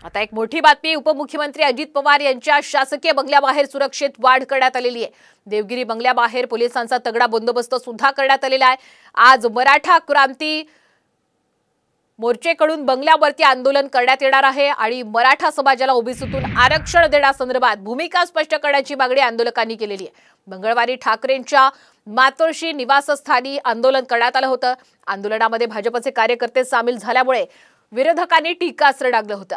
आता एक मोठी बातमी, उपमुख्यमंत्री अजित पवार यांच्या शासकीय बंगल्याबाहेर सुरक्षेत वाढ करण्यात आलेली आहे। देवगिरी बंगल्याबाहेर पोलिसांचा तगडा बंदोबस्त सुद्धा करण्यात आलेला आहे। आज मराठा क्रांती मोर्चेकडून बंगल्यावरती आंदोलन करण्यात येणार आहे आणि मराठा समाजाला ओबीसीतून आरक्षण देण्यासंदर्भात भूमिका स्पष्ट करण्याची मागणी आंदोलकांनी केलेली आहे। मंगळवारी ठाकरेंच्या मातोश्री निवासस्थानी आंदोलन करण्यात आलं होतं। आंदोलनामध्ये भाजपचे कार्यकर्ते सामील झाल्यामुळे विरोधकांनी टीकास्त्र डागलं होतं।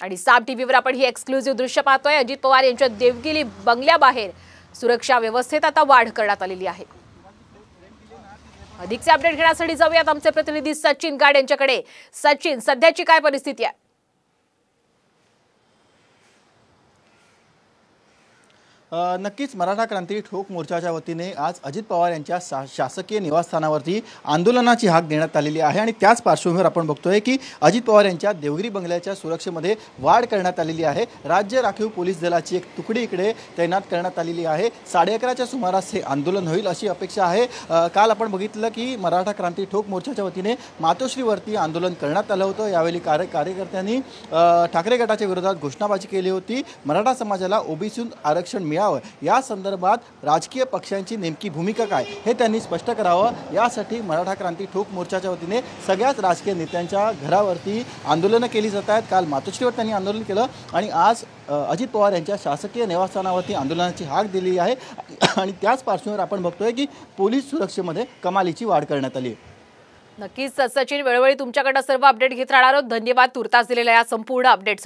आणि साम टीव्हीवर आपण ही एक्सक्लुझिव्ह दृश्य पाहतोय। अजित पवार यांच्या देवगिरी बंगल्याबाहेर सुरक्षा व्यवस्थेत आता वाढ करण्यात आलेली आहे। अधिकचे अपडेट घेण्यासाठी जाऊयात आमचे प्रतिनिधी सचिन गाड यांच्याकडे। सचिन, सध्याची काय परिस्थिती आहे? नक्कीच मराठा क्रांती ठोक मोर्चाच्या वतीने आज अजित पवार यांच्या शासकीय निवासस्थानावरती आंदोलनाची हाक देण्यात आलेली आहे आणि त्याच पार्श्वभूमीवर आपण बघतोय की अजित पवार यांच्या देवगिरी बंगल्याच्या सुरक्षेमध्ये वाढ करण्यात आलेली आहे। राज्य राखीव पोलीस दलाची एक तुकडी इकडे तैनात करण्यात आलेली आहे। 11:30च्या सुमारास हे आंदोलन होईल अशी अपेक्षा आहे। काल आपण बघितलं की मराठा क्रांती ठोक मोर्चाच्या वतीने मातोश्रीवरती आंदोलन करण्यात आलं होतं। यावेळी कार्यकर्त्यांनी ठाकरे गटाच्या विरोधात घोषणाबाजी केली होती। मराठा समाजाला ओबीसी आरक्षण या संदर्भात राजकीय पक्षांची नेमकी भूमिका काय हे त्यांनी स्पष्ट करावं, यासाठी मराठा क्रांती ठोक मोर्चाच्या वतीने सगळ्याच राजकीय नेत्यांच्या घरावरती आंदोलनं केली जात आहेत। काल मातोश्रीवर त्यांनी आंदोलन केलं आणि आज अजित पवार यांच्या शासकीय निवासस्थानावरती आंदोलनाची हाक दिली आहे आणि त्याच पार्श्वभूमीवर आपण बघतोय की पोलीस सुरक्षेमध्ये कमालीची वाढ करण्यात आली। नक्कीच सचिन, वेळोवेळी तुमच्याकडे सर्व अपडेट घेत राहणार आहोत। धन्यवाद तुर्तास दिलेल्या या संपूर्ण अपडेट